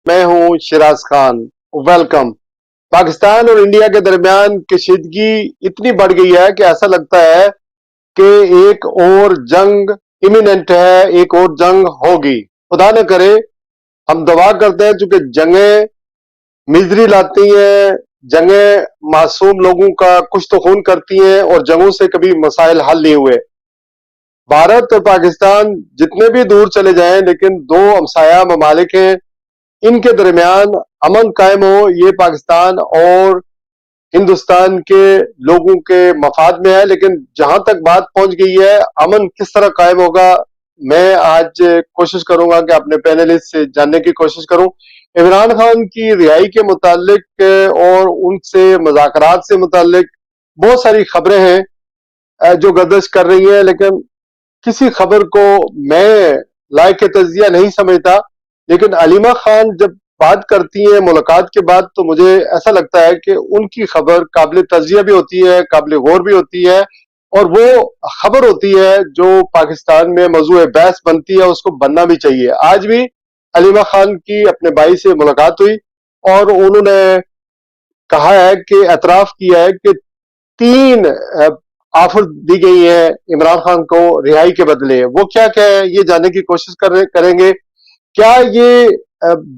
میں ہوں شراز خان. ویلکم. پاکستان اور انڈیا کے درمیان کشیدگی اتنی بڑھ گئی ہے کہ ایسا لگتا ہے کہ ایک اور جنگ امیوننٹ ہے، ایک اور جنگ ہوگی. خدا نہ کرے. ہم دعا کرتے ہیں چونکہ جنگیں مزری لاتی ہیں، جنگیں معصوم لوگوں کا کچھ تو خون کرتی ہیں، اور جنگوں سے کبھی مسائل حل نہیں ہوئے. بھارت اور پاکستان جتنے بھی دور چلے جائیں لیکن دو ہمسایہ ممالک ہیں، ان کے درمیان امن قائم ہو یہ پاکستان اور ہندوستان کے لوگوں کے مفاد میں ہے. لیکن جہاں تک بات پہنچ گئی ہے امن کس طرح قائم ہوگا، میں آج کوشش کروں گا کہ اپنے پینلسٹ سے جاننے کی کوشش کروں. عمران خان کی رہائی کے متعلق اور ان سے مذاکرات سے متعلق بہت ساری خبریں ہیں جو گردش کر رہی ہیں، لیکن کسی خبر کو میں لائق تجزیہ نہیں سمجھتا. لیکن علیمہ خان جب بات کرتی ہیں ملاقات کے بعد تو مجھے ایسا لگتا ہے کہ ان کی خبر قابل تجزیہ بھی ہوتی ہے، قابل غور بھی ہوتی ہے، اور وہ خبر ہوتی ہے جو پاکستان میں موضوع بحث بنتی ہے، اس کو بننا بھی چاہیے. آج بھی علیمہ خان کی اپنے بھائی سے ملاقات ہوئی اور انہوں نے کہا ہے کہ اعتراف کیا ہے کہ 3 آفر دی گئی ہیں عمران خان کو رہائی کے بدلے. وہ کیا کیا ہے یہ جاننے کی کوشش کریں گے. کیا یہ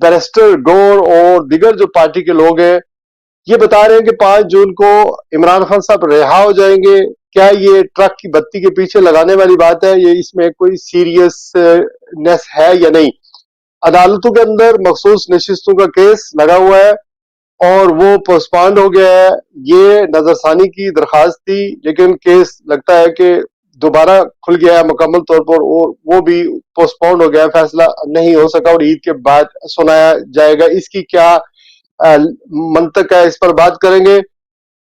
بیرسٹر گور اور دیگر جو پارٹی کے لوگ ہیں یہ بتا رہے ہیں کہ 5 جون کو عمران خان صاحب رہا ہو جائیں گے؟ کیا یہ ٹرک کی بتی کے پیچھے لگانے والی بات ہے؟ یہ اس میں کوئی سیریسنس ہے یا نہیں؟ عدالتوں کے اندر مخصوص نشستوں کا کیس لگا ہوا ہے اور وہ پوسٹپونڈ ہو گیا ہے. یہ نظر ثانی کی درخواست تھی لیکن کیس لگتا ہے کہ دوبارہ کھل گیا ہے مکمل طور پر، اور وہ بھی پوسٹپونڈ ہو گیا ہے، فیصلہ نہیں ہو سکا اور عید کے بعد سنایا جائے گا. اس کی کیا منطق ہے، اس پر بات کریں گے.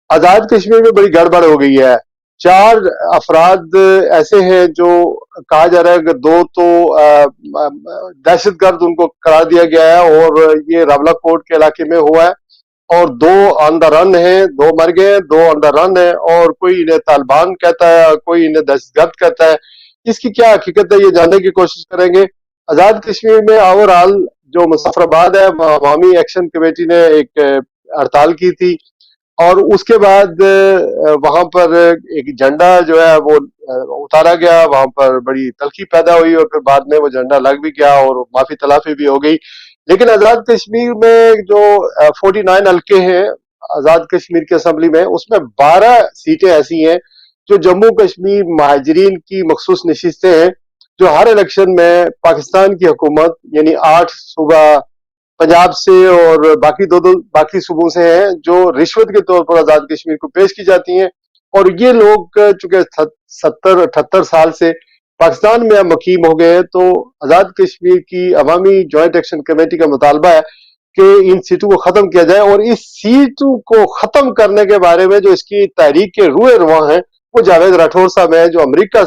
آزاد کشمیر میں بڑی گڑبڑ ہو گئی ہے. 4 افراد ایسے ہیں جو کہا جا رہا ہے کہ 2 تو دہشت گرد ان کو قرار دیا گیا ہے اور یہ راولہ کوٹ کے علاقے میں ہوا ہے، اور 2 آن دا رن ہیں، 2 مر گئے ہیں، 2 آن دا رن ہیں، اور کوئی انہیں طالبان کہتا ہے، کوئی انہیں دہشت گرد کہتا ہے. اس کی کیا حقیقت ہے یہ جاننے کی کوشش کریں گے. آزاد کشمیر میں اوور آل جو مظفر آباد ہے، عوامی ایکشن کمیٹی نے ایک ہڑتال کی تھی اور اس کے بعد وہاں پر ایک جھنڈا جو ہے وہ اتارا گیا، وہاں پر بڑی تلخی پیدا ہوئی اور پھر بعد میں وہ جھنڈا لگ بھی گیا اور معافی تلافی بھی ہو گئی. لیکن آزاد کشمیر میں جو 49 حلقے ہیں آزاد کشمیر کی اسمبلی میں، اس میں 12 سیٹیں ایسی ہیں جو جموں کشمیر مہاجرین کی مخصوص نشستیں ہیں، جو ہر الیکشن میں پاکستان کی حکومت یعنی 8 صوبہ پنجاب سے اور باقی صوبوں سے ہیں جو رشوت کے طور پر آزاد کشمیر کو پیش کی جاتی ہیں. اور یہ لوگ چونکہ 78 سال سے پاکستان میں مقیم ہو گئے ہیں، تو آزاد کشمیر کی عوامی جوائنٹ ایکشن کمیٹی کا مطالبہ ہے کہ ان سیٹوں کو ختم کیا جائے. اور اس سیٹوں کو ختم کرنے کے بارے میں جو اس کی تحریک کے روح رواں ہیں وہ جاوید راٹھور صاحب ہیں جو امریکہ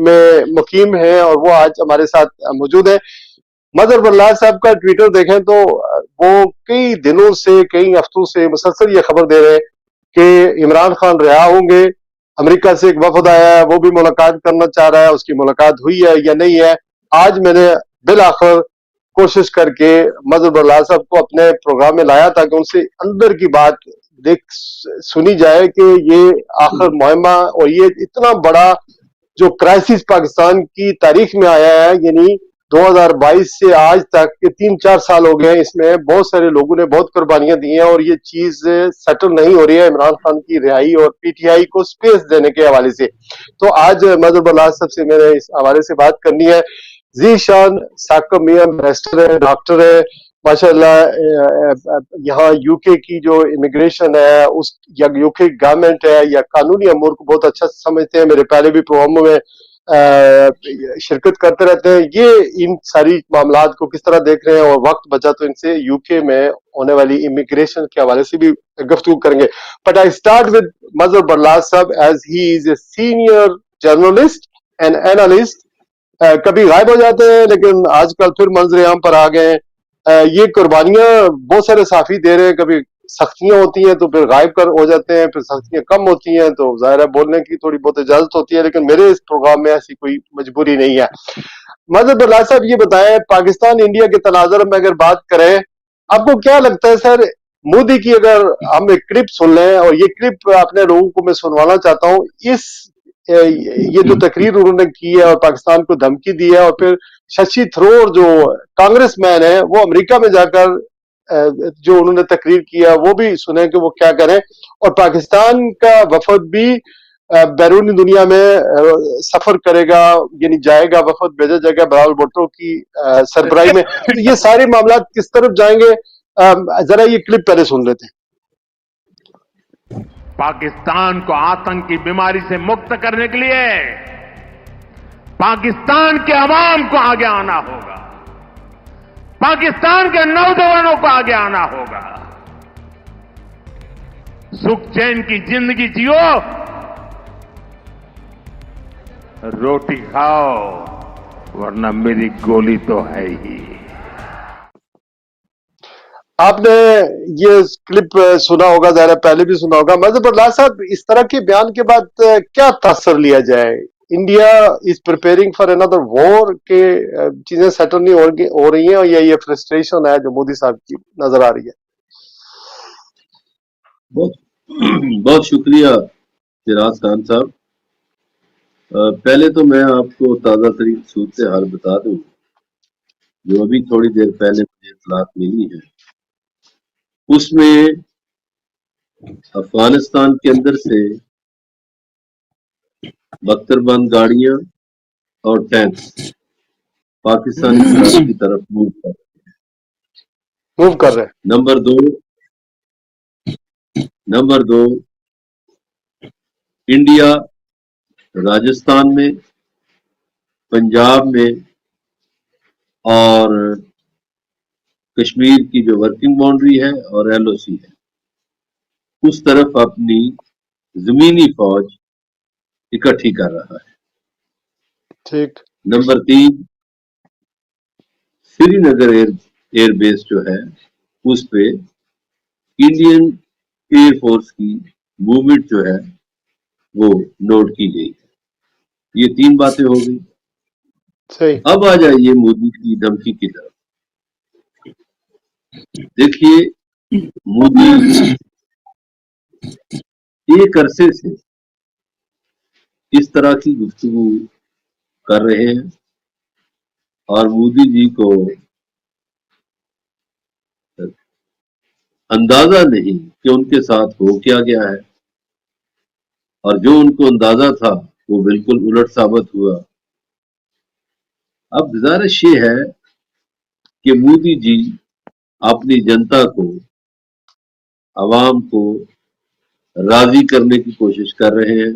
میں مقیم ہیں اور وہ آج ہمارے ساتھ موجود ہیں. مظہر برلاج صاحب کا ٹویٹر دیکھیں تو وہ کئی دنوں سے، کئی ہفتوں سے مسلسل یہ خبر دے رہے کہ عمران خان رہا ہوں گے. امریکہ سے ایک وفد آیا ہے، وہ بھی ملاقات کرنا چاہ رہا ہے، اس کی ملاقات ہوئی ہے یا نہیں ہے. آج میں نے بالآخر کوشش کر کے مظہر برلاج صاحب کو اپنے پروگرام میں لایا تاکہ ان سے اندر کی بات سنی جائے کہ یہ آخر مہمہ اور یہ اتنا بڑا جو کرائسس پاکستان کی تاریخ میں آیا ہے، یعنی 2022 سے آج تک کے 3-4 سال ہو گئے ہیں، اس میں بہت سارے لوگوں نے بہت قربانیاں دی ہیں اور یہ چیز سیٹل نہیں ہو رہی ہے عمران خان کی رہائی اور پی ٹی آئی کو سپیس دینے کے حوالے سے. تو آج مظہر برلاج صاحب سے میں نے اس حوالے سے بات کرنی ہے. ذی شان ثاقب میاں بیرسٹر ہے، ڈاکٹر ہے ماشاءاللہ. یہاں یو کے کی جو امیگریشن ہے اس یا یو کے گورنمنٹ ہے یا قانونی امور کو بہت اچھا سمجھتے ہیں. میرے پہلے بھی پروگراموں میں شرکت کرتے رہتے ہیں. یہ ان ساری معاملات کو کس طرح دیکھ رہے ہیں اور وقت بچا تو ان سے یو کے میں ہونے والی امیگریشن کے حوالے سے بھی گفتگو کریں گے. بٹ آئی اسٹارٹ ود مظہر برلاج صاحب as he is a senior journalist and analyst. کبھی غائب ہو جاتے ہیں لیکن آج کل پھر منظر عام پر آ گئے ہیں. یہ قربانیاں بہت سارے صحافی دے رہے ہیں، کبھی سختیاں ہوتی ہیں تو پھر غائب ہو جاتے ہیں، پھر سختیاں کم ہوتی ہیں تو ظاہر ہے بولنے کی تھوڑی بہت اجازت ہوتی ہے، لیکن میرے اس پروگرام میں ایسی کوئی مجبوری نہیں ہے. مظہر بلال صاحب یہ بتائیں، پاکستان انڈیا کے تناظر میں اگر بات کریں، آپ کو کیا لگتا ہے سر، مودی کی اگر ہم ایک کلپ سن لیں، اور یہ کلپ اپنے لوگوں کو میں سنوانا چاہتا ہوں، یہ جو تقریر انہوں نے کی ہے اور پاکستان کو دھمکی دی ہے، اور پھر ششی تھرور جو کانگریس مین ہے وہ امریکہ میں جا کر جو انہوں نے تقریر کیا وہ بھی سنیں کہ وہ کیا کریں، اور پاکستان کا وفد بھی بیرونی دنیا میں سفر کرے گا، یعنی جائے گا، وفد بھیجا جائے گا بلاول بھٹو کی سربراہی میں، تو یہ سارے معاملات کس طرف جائیں گے؟ ذرا یہ کلپ پہلے سن لیتے ہیں۔ پاکستان کو آتنک کی بیماری سے مکت کرنے کے لیے پاکستان کے عوام کو آگے آنا ہوگا، پاکستان کے نوجوانوں کو آگے آنا ہوگا، سکھ چین کی زندگی جیو، روٹی کھاؤ ورنہ میری گولی تو ہے ہی۔ آپ نے یہ کلپ سنا ہوگا، ظاہر پہلے بھی سنا ہوگا۔ مظہر بلال صاحب، اس طرح کے بیان کے بعد کیا تاثر لیا جائے؟ انڈیا از پریپیئرنگ فار اندر وار، کہ چیزیں سیٹل نہیں ہو رہی ہیں، یا یہ فرسٹریشن ہے جو مودی صاحب کی نظر آ رہی ہے؟ بہت شکریہ فراز خان صاحب۔ پہلے تو میں آپ کو تازہ ترین صورتحال بتا دوں جو ابھی تھوڑی دیر پہلے مجھے اطلاعات ملی ہے۔ اس میں افغانستان کے اندر سے 72 بند گاڑیاں اور ٹینکس پاکستانی سرحد کی طرف موو کر رہے ہیں۔ نمبر دو انڈیا راجستھان میں، پنجاب میں اور کشمیر کی جو ورکنگ باؤنڈری ہے اور ایل او سی ہے اس طرف اپنی زمینی فوج اکٹھی کر رہا ہے۔ ٹھیک۔ نمبر 3 سری نگر ایئر بیس جو ہے اس پہ انڈین ایئر فورس کی موومنٹ جو ہے وہ نوٹ کی گئی ہے۔ یہ 3 باتیں ہو گئی۔ صحیح۔ اب آ جائیے مودی کی دھمکی کی طرف۔ دیکھیے مودی ایک عرصے سے اس طرح کی گفتگو کر رہے ہیں، اور مودی جی کو اندازہ نہیں کہ ان کے ساتھ ہو کیا گیا ہے، اور جو ان کو اندازہ تھا وہ بالکل الٹ ثابت ہوا۔ اب گزارش یہ ہے کہ مودی جی اپنی جنتا کو، عوام کو راضی کرنے کی کوشش کر رہے ہیں،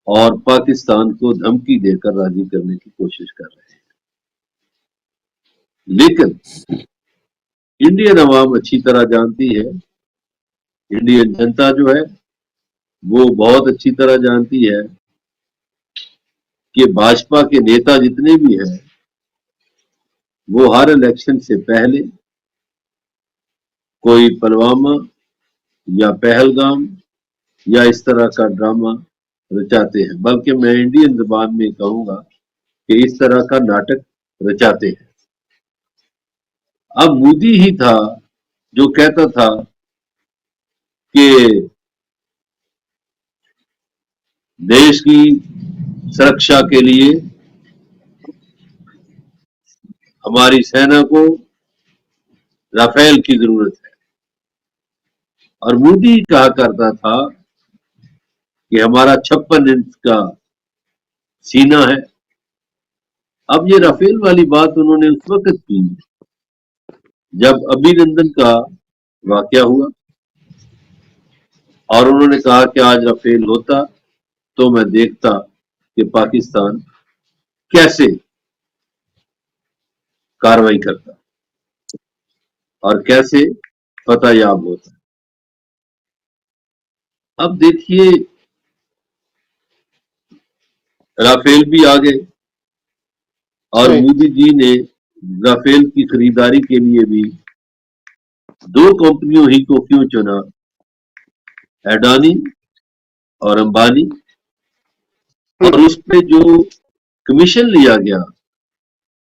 اور پاکستان کو دھمکی دے کر راضی کرنے کی کوشش کر رہے ہیں۔ لیکن انڈین عوام اچھی طرح جانتی ہے، انڈین جنتا جو ہے وہ بہت اچھی طرح جانتی ہے کہ بھاجپا کے نیتا جتنے بھی ہیں وہ ہر الیکشن سے پہلے کوئی پلوامہ یا پہلگام یا اس طرح کا ڈرامہ رچاتے ہیں، بلکہ میں انڈین زبان میں کہوں گا کہ اس طرح کا ناٹک رچاتے ہیں۔ اب مودی ہی تھا جو کہتا تھا کہ دیش کی سرکشا کے لیے ہماری سینا کو رافیل کی ضرورت ہے، اور مودی کہا کرتا تھا کہ ہمارا 56 انچ کا سینہ ہے۔ اب یہ رافیل والی بات انہوں نے اس وقت کی جب ابھی نندن کا واقعہ ہوا، اور انہوں نے کہا کہ آج رافیل ہوتا تو میں دیکھتا کہ پاکستان کیسے کاروائی کرتا اور کیسے فتح یاب ہوتا۔ اب دیکھیے رافیل بھی آ گئے، اور مودی جی نے رافیل کی خریداری کے لیے بھی 2 کمپنیوں ہی کو کیوں چنا، ایڈانی اور امبانی، اور اس پہ جو کمیشن لیا گیا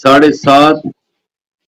7.5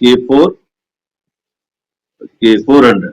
K400,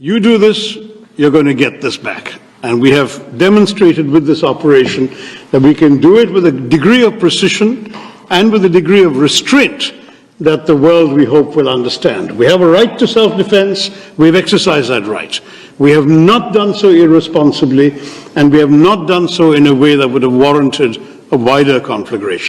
You do this, you're going to get this back. And we have demonstrated with this operation that we can do it with a degree of precision and with a degree of restraint that the world, we hope, will understand. We have a right to self-defense. We've exercised that right. We have not done so irresponsibly, and we have not done so in a way that would have warranted a wider conflagration.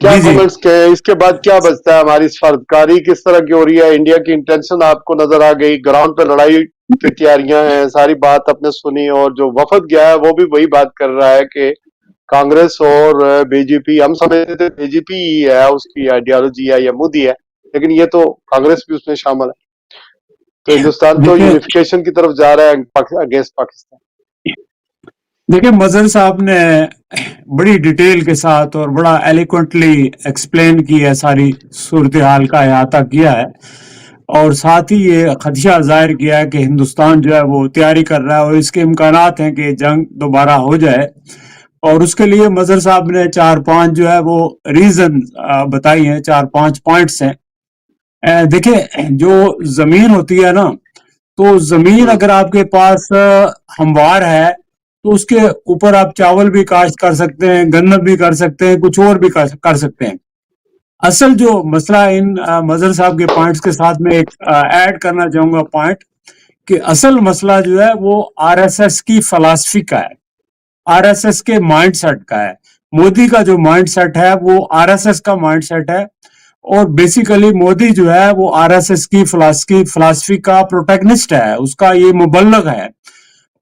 کیا جی جی comments کے اس کے بعد کیا بچتا ہے؟ ہماری سفارتکاری کس طرح کی ہو رہی ہے؟ انڈیا کی انٹینشن آپ کو نظر آ گئی؟ گراؤنڈ پہ لڑائی کی تیاریاں ہیں، ساری بات آپ نے سنی، اور جو وفد گیا ہے وہ بھی وہی بات کر رہا ہے کہ کانگریس اور بی جے پی، ہم سمجھتے تھے بی جے پی ہی ہے اس کی آئیڈیالوجی ہے یا مودی ہے، لیکن یہ تو کانگریس بھی اس میں شامل ہے، تو ہندوستان تو دیکھیں یونیفیکیشن کی طرف جا رہا ہے اگینسٹ پاکستان۔ دیکھیں مظہر صاحب نے بڑی ڈیٹیل کے ساتھ اور بڑا ایلیکوینٹلی ایکسپلین کی ہے، ساری صورتحال کا احاطہ کیا ہے، اور ساتھ ہی یہ خدشہ ظاہر کیا ہے کہ ہندوستان جو ہے وہ تیاری کر رہا ہے اور اس کے امکانات ہیں کہ جنگ دوبارہ ہو جائے، اور اس کے لیے مظہر صاحب نے 4-5 جو ہے وہ ریزن بتائی ہیں، 4-5 پوائنٹس ہیں۔ دیکھیں جو زمین ہوتی ہے نا، تو زمین اگر آپ کے پاس ہموار ہے تو اس کے اوپر آپ چاول بھی کاشت کر سکتے ہیں، گند بھی کر سکتے ہیں، کچھ اور بھی کر سکتے ہیں۔ اصل جو مسئلہ ان مظہر صاحب کے پوائنٹس کے ساتھ میں ایک ایڈ کرنا چاہوں گا پوائنٹ، کہ اصل مسئلہ جو ہے وہ آر ایس ایس کی فلسفی کا ہے، آر ایس ایس کے مائنڈ سیٹ کا ہے۔ مودی کا جو مائنڈ سیٹ ہے وہ آر ایس ایس کا مائنڈ سیٹ ہے، اور بیسیکلی مودی جو ہے وہ آر ایس ایس کی فلسفی کا پروٹیگنسٹ ہے، اس کا یہ مبلغ ہے،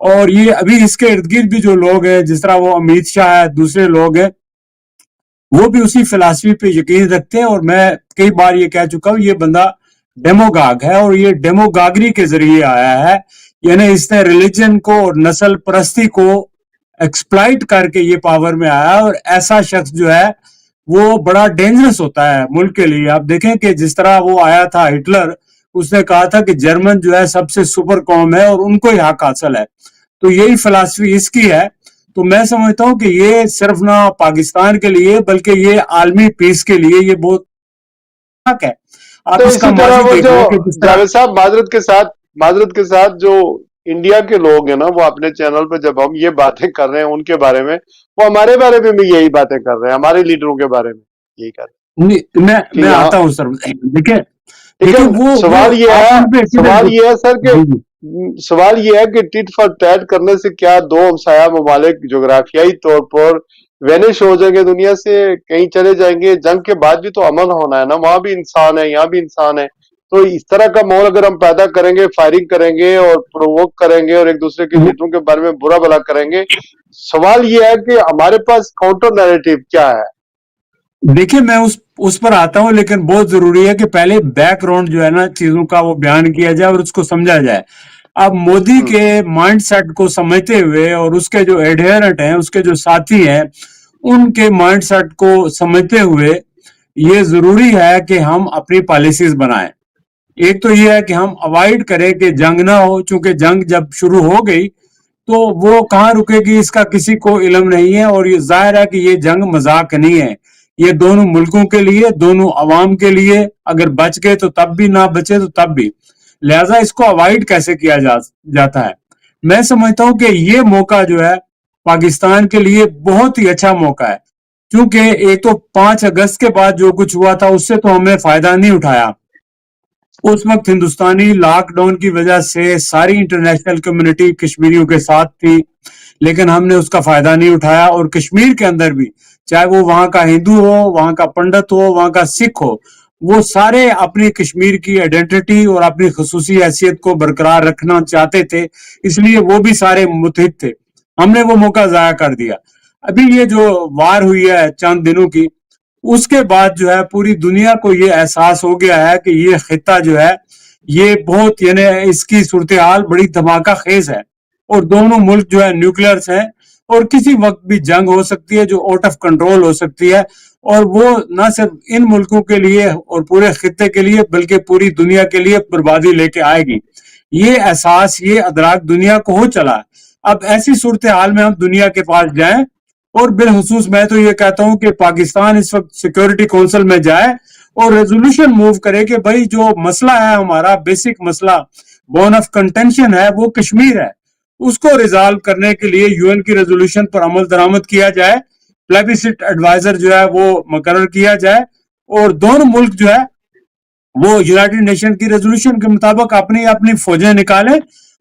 اور یہ ابھی اس کے ارد گرد بھی جو لوگ ہیں، جس طرح وہ امیت شاہ ہے، دوسرے لوگ ہیں، وہ بھی اسی فلسفی پہ یقین رکھتے ہیں، اور میں کئی بار یہ کہہ چکا ہوں یہ بندہ ڈیموگاگ ہے، اور یہ ڈیموگاگری کے ذریعے آیا ہے، یعنی اس نے ریلیجن کو اور نسل پرستی کو ایکسپلائٹ کر کے یہ پاور میں آیا، اور ایسا شخص جو ہے وہ بڑا ڈینجرس ہوتا ہے ملک کے لیے۔ آپ دیکھیں کہ جس طرح وہ آیا تھا ہٹلر، اس نے کہا تھا کہ جرمن جو ہے سب سے سپر قوم ہے اور ان کو ہی حق حاصل ہے، تو یہی فلسفی اس کی ہے۔ تو میں سمجھتا ہوں کہ یہ صرف نہ پاکستان کے لیے بلکہ یہ عالمی پیس کے لیے یہ بہت حق ہے۔ آپ تو اس کا اسی طرح ماضی وہ دیکھ جو لیں کہ جس طرح جاوید صاحب معذرت کے ساتھ جو انڈیا کے لوگ ہیں نا، وہ اپنے چینل پہ جب ہم یہ باتیں کر رہے ہیں ان کے بارے میں، وہ ہمارے بارے میں بھی یہی باتیں کر رہے ہیں، ہمارے لیڈروں کے بارے میں یہی کر رہے ہیں کہ میں یہاں، آتا ہوں سر، دیکھیں لیکن وہ آپ ان پہ سوال یہ ہے سر کہ جی جی سوال یہ ہے کہ ٹٹ فار ٹیٹ کرنے سے کیا دو ہمسایہ ممالک جغرافیائی طور پر وینش ہو جائیں گے دنیا سے، کہیں چلے جائیں گے؟ جنگ کے بعد بھی تو امن ہونا ہے نا، وہاں بھی انسان ہے، یہاں بھی انسان ہے، تو اس طرح کا ماحول اگر ہم پیدا کریں گے، فائرنگ کریں گے اور پرووک کریں گے اور ایک دوسرے کے لیڈروں کے بارے میں برا بھلا کریں گے، سوال یہ ہے کہ ہمارے پاس کاؤنٹر نیریٹو کیا ہے؟ دیکھیں میں اس پر آتا ہوں، لیکن بہت ضروری ہے کہ پہلے بیک گراؤنڈ جو ہے نا چیزوں کا وہ بیان کیا جائے اور اس کو سمجھا جائے۔ اب مودی کے مائنڈ سیٹ کو سمجھتے ہوئے اور اس کے جو ایڈہرنٹ ہیں، اس کے جو ساتھی ہیں، ان کے مائنڈ سیٹ کو سمجھتے ہوئے یہ ضروری ہے کہ ہم اپنی پالیسیز بنائیں۔ ایک تو یہ ہے کہ ہم اوائڈ کریں کہ جنگ نہ ہو، چونکہ جنگ جب شروع ہو گئی تو وہ کہاں رکے گی اس کا کسی کو علم نہیں ہے، اور یہ ظاہر ہے کہ یہ جنگ مذاق نہیں ہے، یہ دونوں ملکوں کے لیے، دونوں عوام کے لیے، اگر بچ گئے تو تب بھی، نہ بچے تو تب بھی، لہٰذا اس کو اوائڈ کیسے کیا جاتا ہے؟ میں سمجھتا ہوں کہ یہ موقع جو ہے پاکستان کے لیے بہت ہی اچھا موقع ہے، کیونکہ ایک تو 5 اگست کے بعد جو کچھ ہوا تھا اس سے تو ہمیں فائدہ نہیں اٹھایا۔ اس وقت ہندوستانی لاک ڈاؤن کی وجہ سے ساری انٹرنیشنل کمیونٹی کشمیریوں کے ساتھ تھی، لیکن ہم نے اس کا فائدہ نہیں اٹھایا، اور کشمیر کے اندر بھی، چاہے وہ وہاں کا ہندو ہو، وہاں کا پنڈت ہو، وہاں کا سکھ ہو، وہ سارے اپنی کشمیر کی آئیڈینٹی اور اپنی خصوصی حیثیت کو برقرار رکھنا چاہتے تھے، اس لیے وہ بھی سارے متحد تھے۔ ہم نے وہ موقع ضائع کر دیا۔ ابھی یہ جو وار ہوئی ہے چند دنوں کی، اس کے بعد جو ہے پوری دنیا کو یہ احساس ہو گیا ہے کہ یہ خطہ جو ہے یہ بہت، یعنی اس کی صورتحال بڑی دھماکہ خیز ہے، اور دونوں ملک جو ہے نیوکلیئرز ہیں، اور کسی وقت بھی جنگ ہو سکتی ہے جو آؤٹ آف کنٹرول ہو سکتی ہے، اور وہ نہ صرف ان ملکوں کے لیے اور پورے خطے کے لیے بلکہ پوری دنیا کے لیے بربادی لے کے آئے گی۔ یہ احساس، یہ ادراک دنیا کو ہو چلا ہے۔ اب ایسی صورتحال میں ہم دنیا کے پاس جائیں، اور بالخصوص میں تو یہ کہتا ہوں کہ پاکستان اس وقت سیکورٹی کونسل میں جائے اور ریزولوشن موو کرے کہ بھائی جو مسئلہ ہے ہمارا بیسک مسئلہ، بون آف کنٹینشن ہے، وہ کشمیر ہے، اس کو ریزالو کرنے کے لیے یو این کی ریزولوشن پر عمل درآمد کیا جائے، پلیبیسٹ ایڈوائزر جو ہے وہ مقرر کیا جائے، اور دونوں ملک جو ہے وہ یونائٹڈ نیشن کی ریزولوشن کے مطابق اپنی اپنی فوجیں نکالیں،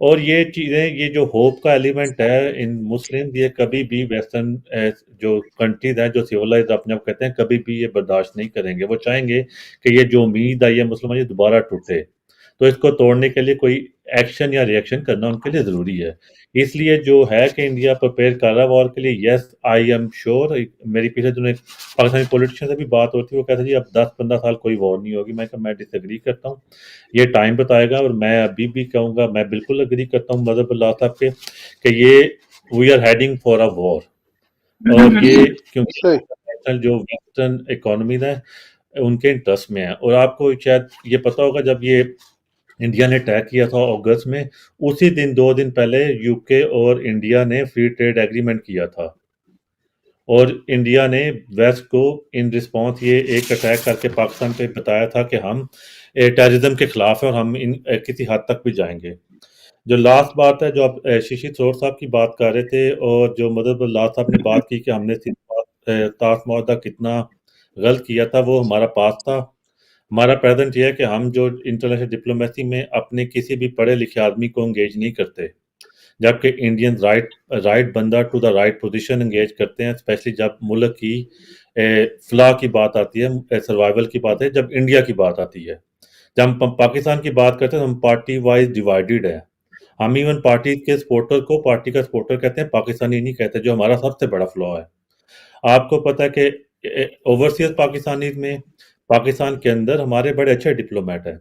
اور یہ چیزیں، یہ جو ہوپ کا ایلیمنٹ ہے ان مسلم، یہ کبھی بھی ویسٹرن جو کنٹریز ہیں جو سیولائز اپنے آپ کہتے ہیں، کبھی بھی یہ برداشت نہیں کریں گے. وہ چاہیں گے کہ یہ جو امید آئی ہے مسلمان، یہ دوبارہ ٹوٹے. تو اس کو توڑنے کے لیے کوئی ایکشن یا ریئیکشن کرنا ان کے لیے ضروری ہے. اس لیے جو ہے کہ انڈیا پریپیئر کر رہا ہے وار کے لیے. یس آئی ایم شیور. میری پچھلے دنوں ایک پاکستانی پولیٹیشین سے بھی بات ہوتی ہے، وہ کہتے ہیں جی اب 10-15 سال کوئی وار نہیں ہوگی. میں ڈس ایگری کرتا ہوں، یہ ٹائم بتائے گا. اور میں ابھی بھی کہوں گا، میں بالکل اگری کرتا ہوں مظہر اللہ صاحب کے کہ یہ we are heading for a war. اور یہ کیونکہ جو ویسٹرن اکانومیز ہیں ان کے انٹرسٹ میں ہے. اور آپ کو شاید یہ پتا ہوگا، جب یہ انڈیا نے اٹیک کیا تھا اگست میں، اسی دن 2 دن پہلے یو کے اور انڈیا نے فری ٹریڈ ایگریمنٹ کیا تھا. اور انڈیا نے ویسٹ کو ان رسپانس یہ ایک اٹیک کر کے پاکستان پہ بتایا تھا کہ ہم ٹیررزم کے خلاف ہیں اور ہم کسی حد تک بھی جائیں گے. جو لاسٹ بات ہے جو آپ ششی تھرور صاحب کی بات کر رہے تھے، اور جو مدد اللہ صاحب نے بات کی کہ ہم نے طاس معاہدہ کتنا غلط کیا تھا، وہ ہمارا پاس تھا. ہمارا پریزنٹ یہ ہے کہ ہم جو انٹرنیشنل ڈپلومیسی میں اپنے کسی بھی پڑھے لکھے آدمی کو انگیج نہیں کرتے، جبکہ انڈین رائٹ بندہ to the right position engage کرتے ہیں، اسپیشلی جب ملک کی فلاح کی بات آتی ہے، سروائیول کی بات ہے، جب انڈیا کی بات آتی ہے. جب ہم پاکستان کی بات کرتے ہیں تو ہم پارٹی وائز ڈیوائیڈڈ ہیں. ہم ایون پارٹی کے سپورٹر کو پارٹی کا سپورٹر کہتے ہیں، پاکستانی نہیں کہتے، جو ہمارا سب سے بڑا فلا ہے. آپ کو پتہ ہے کہ اوورسیز پاکستانی میں پاکستان کے اندر ہمارے بڑے اچھے ڈپلومیٹ ہیں.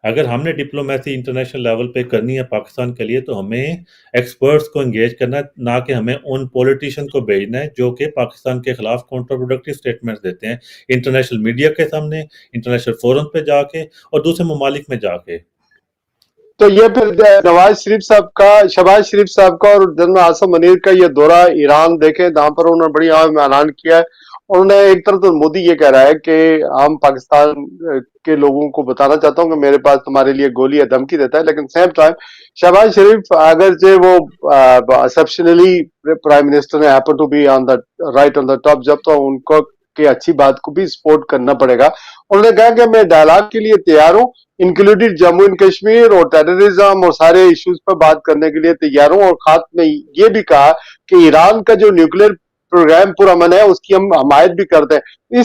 اگر ہم نے ڈپلومیسی انٹرنیشنل لیول پہ کرنی ہے پاکستان کے لیے تو ہمیں ایکسپرٹس کو انگیج کرنا ہے، نہ کہ ہمیں ان پولیٹیشین کو بھیجنا ہے جو کہ پاکستان کے خلاف کاؤنٹر پروڈکٹیو اسٹیٹمنٹس دیتے ہیں انٹرنیشنل میڈیا کے سامنے، انٹرنیشنل فورم پہ جا کے اور دوسرے ممالک میں جا کے. تو یہ پھر شہباز شریف صاحب کا اور جنرل عاصم منیر کا یہ دورہ ایران دیکھیں، جہاں پر انہوں نے بڑی عام میں اعلان کیا ہے. انہوں نے ایک طرف تو مودی یہ کہہ رہا ہے کہ ہم پاکستان کے لوگوں کو بتانا چاہتا ہوں کہ میرے پاس تمہارے لیے گولی یا دھمکی دیتا ہے، لیکن سیم ٹائم شہباز شریف اگرچہ وہ ایکسیپشنلی پرائم منسٹر نے happen to be on the right on the top, جب تو ان کو کہ اچھی بات کو بھی سپورٹ کرنا پڑے گا. انہوں نے کہا کہ میں ڈائلاگ کے لیے تیار ہوں، انکلوڈیڈ جموں اینڈ کشمیر اور ٹیررزم اور سارے ایشوز پر بات کرنے کے لیے تیار ہوں. اور خاتمے میں یہ بھی کہا کہ ایران کا جو نیوکلیر پروگرام پرامن ہے اس کی ہم حمایت بھی کرتے ہیں.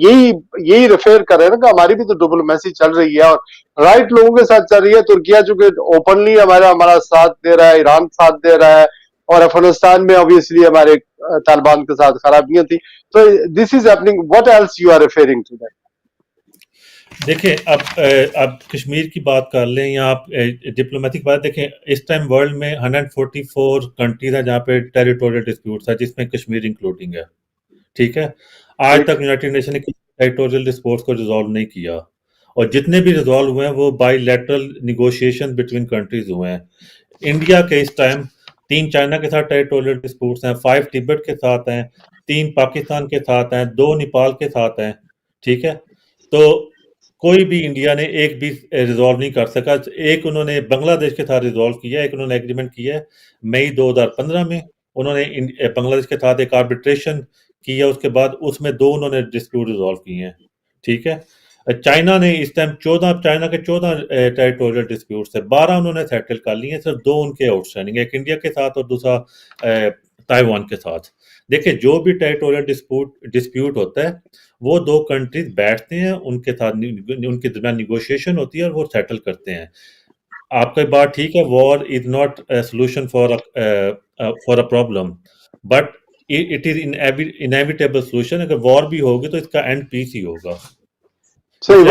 یہی ریفر کر رہے ہیں نا کہ ہماری بھی تو ڈپلومیسی چل رہی ہے اور رائٹ لوگوں کے ساتھ چل رہی ہے. ترکیہ چونکہ اوپنلی ہمارا ساتھ دے رہا ہے، ایران ساتھ دے رہا ہے، اور افغانستان میں obviously ہمارے طالبان کے ساتھ خرابیاں تھیں. تو this is happening. What else you are referring to that? دیکھیں اب کشمیر کی بات کر لیں یا آپ ڈپلومیسی کی بات دیکھیں. اس ٹائم ورلڈ میں 144 کنٹریز ہیں جہاں پہ ٹیریٹوریل ڈسپیوٹس ہے، جس میں کشمیر انکلوڈنگ ہے. ٹھیک ہے، آج تک یونائٹڈ نیشن نے ٹیریٹوریل ڈسپیوٹس کو ریزالو نہیں کیا، اور جتنے بھی ریزالو ہوئے ہیں وہ by lateral negotiation between countries ہوئے ہیں. انڈیا کے اس ٹائم 3 چائنا کے ساتھ ٹیریٹوریل ڈسپیوٹس ہیں، 5 تبت کے ساتھ ہیں، 3 پاکستان کے ساتھ ہیں، 2 نیپال کے ساتھ ہیں. ٹھیک ہے، تو کوئی بھی انڈیا نے ایک بھی ریزالو نہیں کر سکا. ایک انہوں نے بنگلہ دیش کے ساتھ ریزالو کیا، ایک انہوں نے ایگریمنٹ کیا ہے مئی 2015 میں. انہوں نے بنگلہ دیش کے ساتھ ایک آربیٹریشن کیا، اس کے بعد اس میں 2 انہوں نے ڈسپیوٹ ریزالو کیے ہیں. ٹھیک ہے، چائنا نے اس ٹائم 14 چائنا کے 14 ٹیریٹوریل ڈسپیوٹس ہے، 12 انہوں نے سیٹل کر لی ہیں، صرف 2 ان کے آؤٹ اسٹینڈنگ، ایک انڈیا کے ساتھ اور دوسرا تائیوان کے ساتھ. دیکھیں جو بھی ٹیریٹوریل ڈسپیوٹ ہوتا ہے وہ 2 کنٹریز بیٹھتے ہیں، ان کے ساتھ ان کے درمیان نیگوشیشن ہوتی ہے اور وہ سیٹل کرتے ہیں. آپ کی بات ٹھیک ہے، war is not a solution for a problem, but it is inevitable solution. اگر وار بھی ہوگی تو اس کا اینڈ پیس ہی ہوگا. صحیح،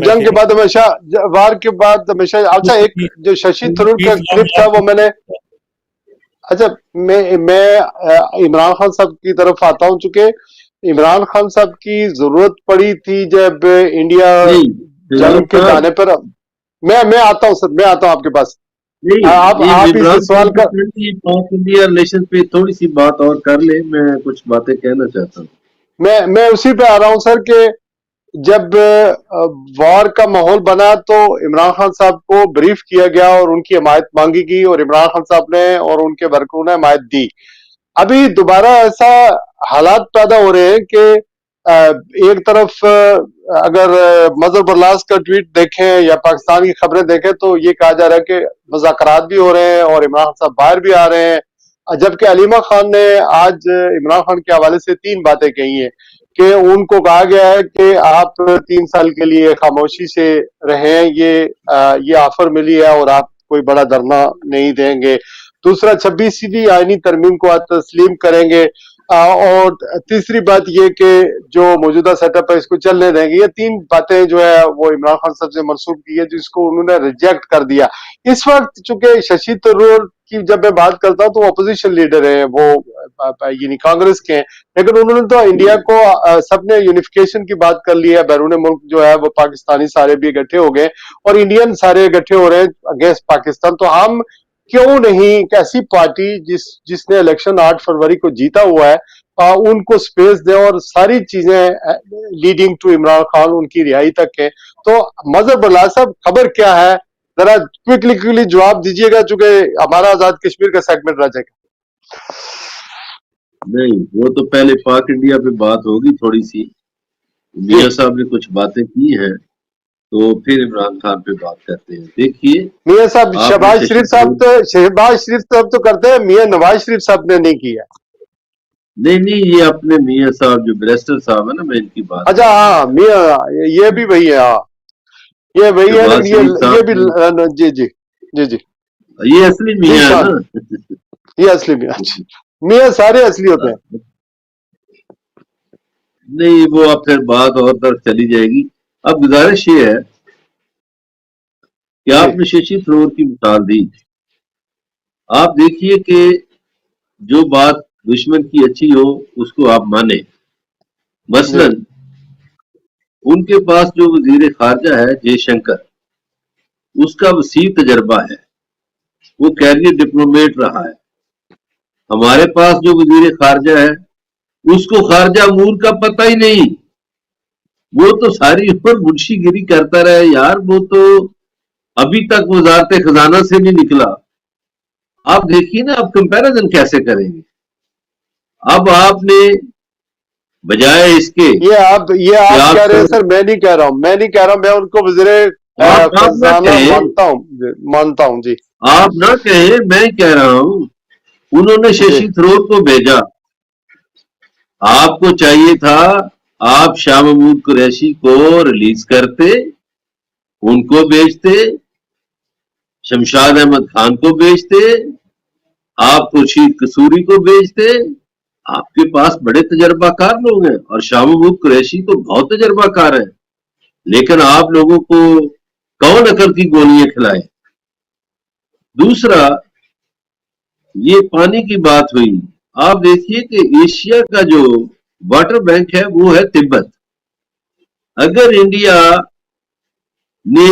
جنگ کے بعد ہمیشہ اچھا. ایک جو ششی تھرور کا کلپ تھا وہ میں نے اچھا میں عمران خان صاحب کی طرف آتا ہوں، چونکہ عمران خان صاحب کی ضرورت پڑی تھی جب انڈیا جنگ کے جانے پر. میں آتا ہوں سر، میں آتا ہوں آپ کے پاس. آپ اس سوال کا انڈیا ریلیشن پہ تھوڑی سی بات اور کر لیں، میں کچھ باتیں کہنا چاہتا ہوں. میں اسی پہ آ رہا ہوں سر کہ جب وار کا ماحول بنا تو عمران خان صاحب کو بریف کیا گیا اور ان کی حمایت مانگی گئی، اور عمران خان صاحب نے اور ان کے ورکروں نے حمایت دی. ابھی دوبارہ ایسا حالات پیدا ہو رہے ہیں کہ ایک طرف اگر مظہر برلاس کا ٹویٹ دیکھیں یا پاکستان کی خبریں دیکھیں تو یہ کہا جا رہا ہے کہ مذاکرات بھی ہو رہے ہیں اور عمران خان صاحب باہر بھی آ رہے ہیں، جبکہ علیمہ خان نے آج عمران خان کے حوالے سے 3 باتیں کہی ہیں کہ ان کو کہا گیا ہے کہ آپ 3 سال کے لیے خاموشی سے رہیں، یہ آفر ملی ہے اور آپ کوئی بڑا دھرنا نہیں دیں گے۔ دوسرا 26ویں آئینی ترمیم کو آپ تسلیم کریں گے، اور تیسری بات یہ کہ جو موجودہ سیٹ اپ ہے اس کو چلنے دیں گے۔ یہ 3 باتیں جو ہے وہ عمران خان صاحب سے منسوب کی ہے جس کو انہوں نے ریجیکٹ کر دیا۔ اس وقت چونکہ ششی تھرور کی جب میں بات کرتا ہوں تو اپوزیشن لیڈر ہیں وہ، یعنی کانگریس کے ہیں، لیکن انہوں نے تو انڈیا کو سب نے یونیفیکیشن کی بات کر لی ہے، بیرون ملک جو ہے وہ پاکستانی سارے بھی اکٹھے ہو گئے اور انڈین سارے اکٹھے ہو رہے ہیں اگینسٹ پاکستان۔ تو ہم کیوں نہیں ایک ایسی پارٹی جس نے الیکشن 8 فروری کو جیتا ہوا ہے ان کو سپیس دیں اور ساری چیزیں لیڈنگ ٹو عمران خان ان کی رہائی تک ہے۔ تو مظہر برلاس صاحب خبر کیا ہے، ذرا کوئکلی جواب دیجیے گا چونکہ ہمارا آزاد کشمیر کا سیگمنٹ رہ جائے گا۔ نہیں، وہ تو پہلے پاک انڈیا پہ بات ہوگی تھوڑی سی، میاں صاحب نے کچھ باتیں کی ہیں تو پھر عمران خان پہ بات کرتے ہیں۔ دیکھیے میاں صاحب شہباز شریف صاحب تو کرتے ہیں، میاں نواز شریف صاحب نے نہیں کیا۔ نہیں، یہ اپنے میاں صاحب جو بیرسٹر صاحب ہے نا، میں ان کی بات، اچھا ہاں میاں یہ بھی وہی ہے، ہاں یہ وہی ہے نا، یہ بھی جی یہ اصلی میاں ہے نا، یہ اصلی میاں، میاں سارے اصلی ہوتے ہیں۔ نہیں وہ اب پھر بات اور طرف چلی جائے گی۔ اب گزارش یہ ہے کہ آپ نے ششی تھرور کی مثال دی، آپ دیکھیے کہ جو بات دشمن کی اچھی ہو اس کو آپ مانیں۔ مثلا ان کے پاس جو وزیر خارجہ ہے جے شنکر، اس کا وسیع تجربہ ہے، وہ کیریئر ڈپلومیٹ رہا ہے۔ ہمارے پاس جو وزیر خارجہ ہے اس کو خارجہ امور کا پتہ ہی نہیں، وہ تو ساری عمر منشی گیری کرتا رہے یار، وہ تو ابھی تک وزارت خزانہ سے نہیں نکلا۔ آپ دیکھیے نا، آپ کمپیریزن کیسے کریں گے؟ اب آپ نے بجائے اس کے یہ آپ کہہ رہے ہیں سر، میں نہیں کہہ رہا ہوں، میں ان کو وزیر خزانہ مانتا ہوں جی۔ آپ نہ کہیں، میں کہہ رہا ہوں انہوں نے ششی تھرور کو بھیجا، آپ کو چاہیے تھا آپ شاہ محمود قریشی کو ریلیز کرتے، ان کو بیچتے، شمشاد احمد خان کو بیچتے، آپ خورشید قصوری کو بیچتے۔ آپ کے پاس بڑے تجربہ کار لوگ ہیں اور شاہ محمود قریشی تو بہت تجربہ کار ہے، لیکن آپ لوگوں کو کون عقل کی گولیاں کھلائے؟ دوسرا یہ پانی کی بات ہوئی، آپ دیکھیے کہ ایشیا کا جو واٹر بینک ہے وہ ہے تبت۔ اگر انڈیا نے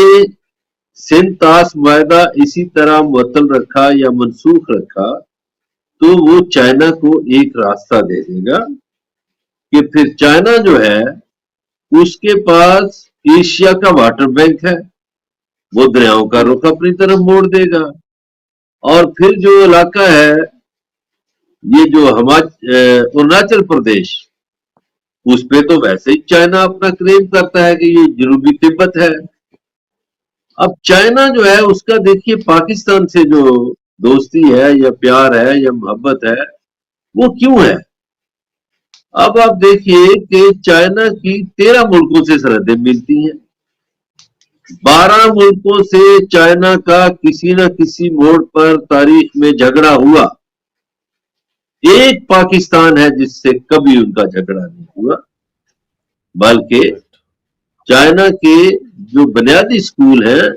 سندھ طاس معاہدہ اسی طرح معطل رکھا یا منسوخ رکھا تو وہ چائنا کو ایک راستہ دے دے گا کہ پھر چائنا جو ہے اس کے پاس ایشیا کا واٹر بینک ہے، وہ دریاؤں کا رخ اپنی طرف موڑ دے گا، اور پھر جو علاقہ ہے یہ جو اروناچل پردیش، اس پہ تو ویسے ہی چائنا اپنا کلیم کرتا ہے کہ یہ جنوبی تبت ہے۔ اب چائنا جو ہے اس کا دیکھیے پاکستان سے جو دوستی ہے یا پیار ہے یا محبت ہے وہ کیوں ہے؟ اب آپ دیکھیے کہ چائنا کی 13 ملکوں سے سرحدیں ملتی ہیں، 12 ملکوں سے چائنا کا کسی نہ کسی موڑ پر تاریخ میں جھگڑا ہوا، ایک پاکستان ہے جس سے کبھی ان کا جھگڑا نہیں ہوا، بلکہ چائنا کے جو بنیادی سکول ہیں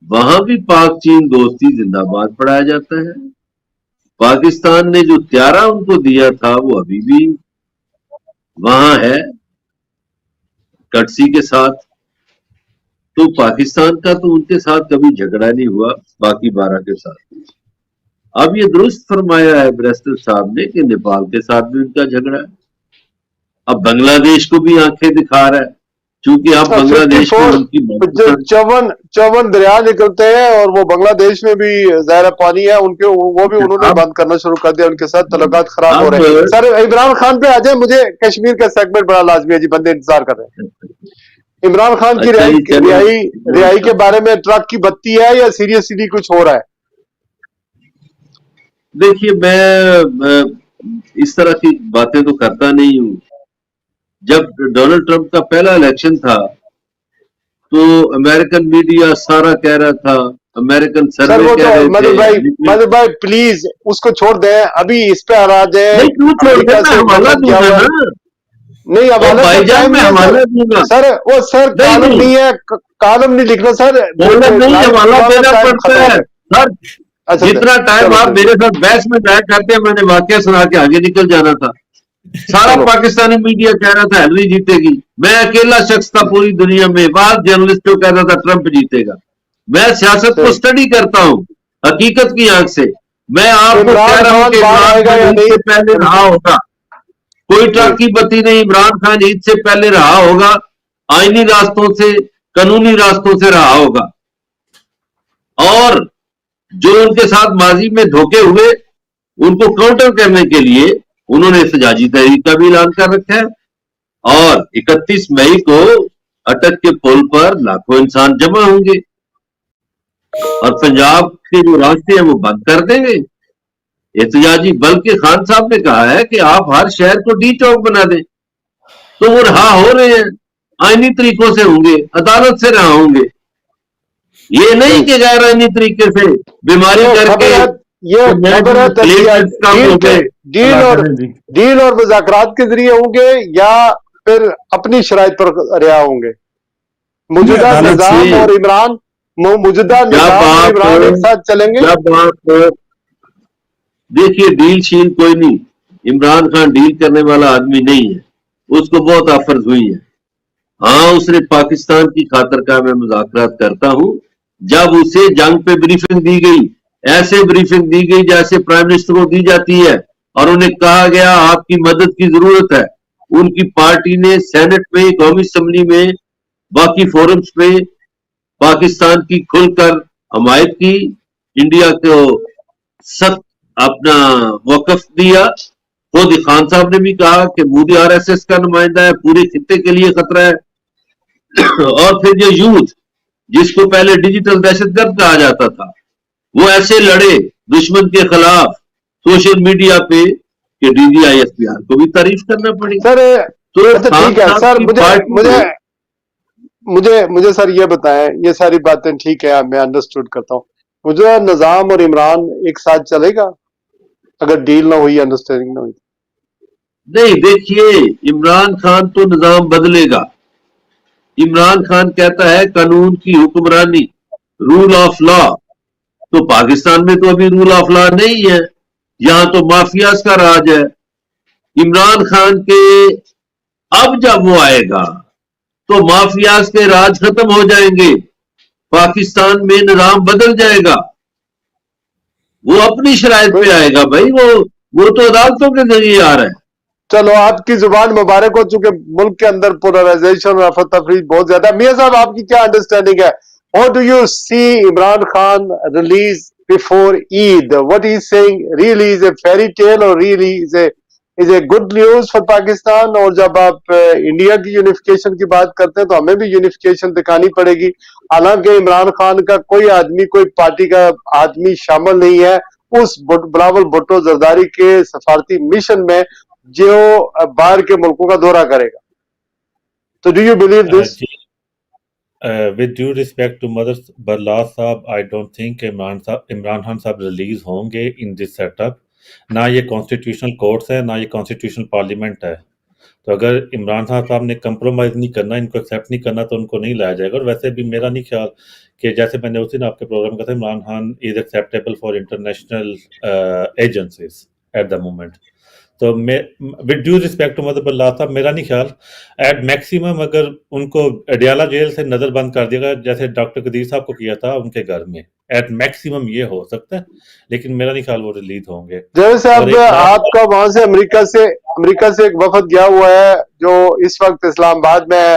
وہاں بھی پاک چین دوستی زندہ باد پڑھایا جاتا ہے۔ پاکستان نے جو طیارہ ان کو دیا تھا وہ ابھی بھی وہاں ہے کٹسی کے ساتھ، تو پاکستان کا تو ان کے ساتھ کبھی جھگڑا نہیں ہوا، باقی 12 کے ساتھ۔ اب یہ درست فرمایا ہے بیرسٹر صاحب نے کہ نیپال کے ساتھ بھی ان کا جھگڑا ہے، اب بنگلہ دیش کو بھی آنکھیں دکھا رہا ہے، چونکہ آپ بنگلہ دیش میں ان کی چون دریا نکلتے ہیں اور وہ بنگلہ دیش میں بھی ظاہر پانی ہے ان کے، وہ بھی انہوں نے بند کرنا شروع کر دیا، ان کے ساتھ تعلقات خراب ہو رہے ہیں. سر عمران خان پہ آ جائیں، مجھے کشمیر کا سیگمنٹ بڑا لازمی ہے جی، بندے انتظار کر رہے ہیں. عمران خان کی رہائی کے بارے میں ٹرک کی بتی ہے یا سیریسلی کچھ ہو رہا ہے؟ دیکھیے میں اس طرح کی باتیں تو کرتا نہیں ہوں. جب ڈونلڈ ٹرمپ کا پہلا الیکشن تھا تو امریکن میڈیا سارا کہہ رہا تھا، امریکن سروے کہہ رہے تھے. مدر بھائی پلیز اس کو چھوڑ دیں، ابھی اس پہ آ جائے. نہیں حوالہ سر، وہ سر کالم نہیں ہے، کالم نہیں لکھنا سر. جتنا ٹائم آپ میرے ساتھ بحث میں ضائع کرتے ہیں، میں نے واقعہ سنا کے آگے نکل جانا تھا. سارا پاکستانی میڈیا کہہ رہا تھا ہیلری جیتے گی، میں اکیلا شخص تھا پوری دنیا میں، بعض جرنلسٹ جو کہہ رہا تھا ٹرمپ جیتے گا. میں سیاست کو اسٹڈی کرتا ہوں حقیقت کی آنکھ سے. میں آپ کو کہہ رہا ہوں کہ عمران خان عید سے پہلے رہا ہوگا، کوئی ٹرک کی بتی نہیں. عمران خان عید سے پہلے رہا ہوگا، آئینی راستوں سے، قانونی راستوں سے رہا ہوگا. اور جو ان کے ساتھ ماضی میں دھوکے ہوئے ان کو کاؤنٹر کرنے کے لیے انہوں نے احتجاجی تحریک کا بھی اعلان کر رکھا ہے. اور 31 مئی کو اٹک کے پل پر لاکھوں انسان جمع ہوں گے اور پنجاب کے جو راستے ہیں وہ بند کر دیں گے احتجاجی. بلکہ خان صاحب نے کہا ہے کہ آپ ہر شہر کو ڈی چوک بنا دیں. تو وہ رہا ہو رہے ہیں، آئینی طریقوں سے ہوں گے، عدالت سے رہا ہوں گے. یہ نہیں کہ غیر آئینی طریقے سے بیماری کر کے ڈیل اور مذاکرات کے ذریعے ہوں گے یا پھر اپنی شرائط پر رہا ہوں گے. موجودہ نظام اور عمران ایک ساتھ چلیں گے. جب آپ دیکھیے ڈیل شیل کوئی نہیں، عمران خان ڈیل کرنے والا آدمی نہیں ہے، اس کو بہت آفرز ہوئی ہے. ہاں اس نے پاکستان کی خاطر کا میں مذاکرات کرتا ہوں. جب اسے جنگ پہ بریفنگ دی گئی، ایسے بریفنگ دی گئی جیسے پرائم منسٹر کو دی جاتی ہے، اور انہیں کہا گیا آپ کی مدد کی ضرورت ہے. ان کی پارٹی نے سینٹ میں، قومی اسمبلی میں، باقی فورمز پہ پاکستان کی کھل کر حمایت کی، انڈیا کو سخت اپنا وقف دیا. خود خان صاحب نے بھی کہا کہ مودی RSS کا نمائندہ ہے، پورے خطے کے لیے خطرہ ہے. اور پھر یہ یوتھ جس کو پہلے ڈیجیٹل دہشت گرد کہا جاتا تھا، وہ ایسے لڑے دشمن کے خلاف سوشل میڈیا پہ کہ DGISPR کو بھی تعریف کرنا پڑی. سر ٹھیک ہے سر، مجھے سر یہ بتائیں، یہ ساری باتیں ٹھیک ہے میں انڈرسٹوڈ کرتا ہوں، مجھے نظام اور عمران ایک ساتھ چلے گا اگر ڈیل نہ ہوئی، انڈرسٹینڈنگ نہ ہوئی؟ نہیں دیکھیے عمران خان تو نظام بدلے گا. عمران خان کہتا ہے قانون کی حکمرانی، رول آف لا. تو پاکستان میں تو ابھی رول آف لا نہیں ہے، یہاں تو مافیاز کا راج ہے. عمران خان کے اب جب وہ آئے گا تو مافیاز کے راج ختم ہو جائیں گے، پاکستان میں نظام بدل جائے گا. وہ اپنی شرائط پہ آئے گا بھائی، وہ تو عدالتوں کے ذریعے آ رہا ہے. چلو آپ کی زبان مبارک ہو، چونکہ ملک کے اندر پولرائزیشن اور افراتفری بہت زیادہ. میاں صاحب آپ کی کیا انڈرسٹینڈنگ ہے؟ How do you see Imran Khan release before Eid? What he is saying really is a fairy tale or really is a good news for Pakistan? اور جب آپ انڈیا کی یونیفیکیشن کی بات کرتے ہیں تو ہمیں بھی یونیفیکیشن دکھانی پڑے گی. حالانکہ عمران خان کا کوئی آدمی، کوئی پارٹی کا آدمی شامل نہیں ہے اس بلاول بھٹو زرداری کے سفارتی مشن میں جو باہر کے ملکوں کا دورہ کرے گا. تو do you believe this? With due respect to Mother Barlas صاحب, I don't think Imran Khan صاحب ریلیز ہوں گے in this setup. نہ یہ کانسٹیٹیوشنل کورٹس ہے، نہ یہ کانسٹیٹیوشنل پارلیمنٹ ہے. تو اگر عمران خان صاحب نے کمپرومائز نہیں کرنا، ان کو ایکسیپٹ نہیں کرنا، تو ان کو نہیں لایا جائے گا. اور ویسے بھی میرا نہیں خیال کہ جیسے میں نے اس دن آپ کے پروگرام کا تھا، Imran Khan is acceptable for international agencies at the moment. تو ود ڈیو ریسپیکٹ ٹو مدر اللہ صاحب، میرا نہیں خیال ایٹ میکسیمم اگر ان کو اڈیالہ جیل سے نظر بند کر دیا گا جیسے ڈاکٹر قدیر صاحب کو کیا تھا ان کے گھر میں، ایٹ میکسیمم یہ ہو سکتا ہے، لیکن میرا نہیں خیال وہ ریلیز ہوں گے. جیسے آپ کا وہاں سے امریکہ سے ایک وفد گیا ہوا ہے جو اس وقت اسلام آباد میں ہے،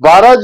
12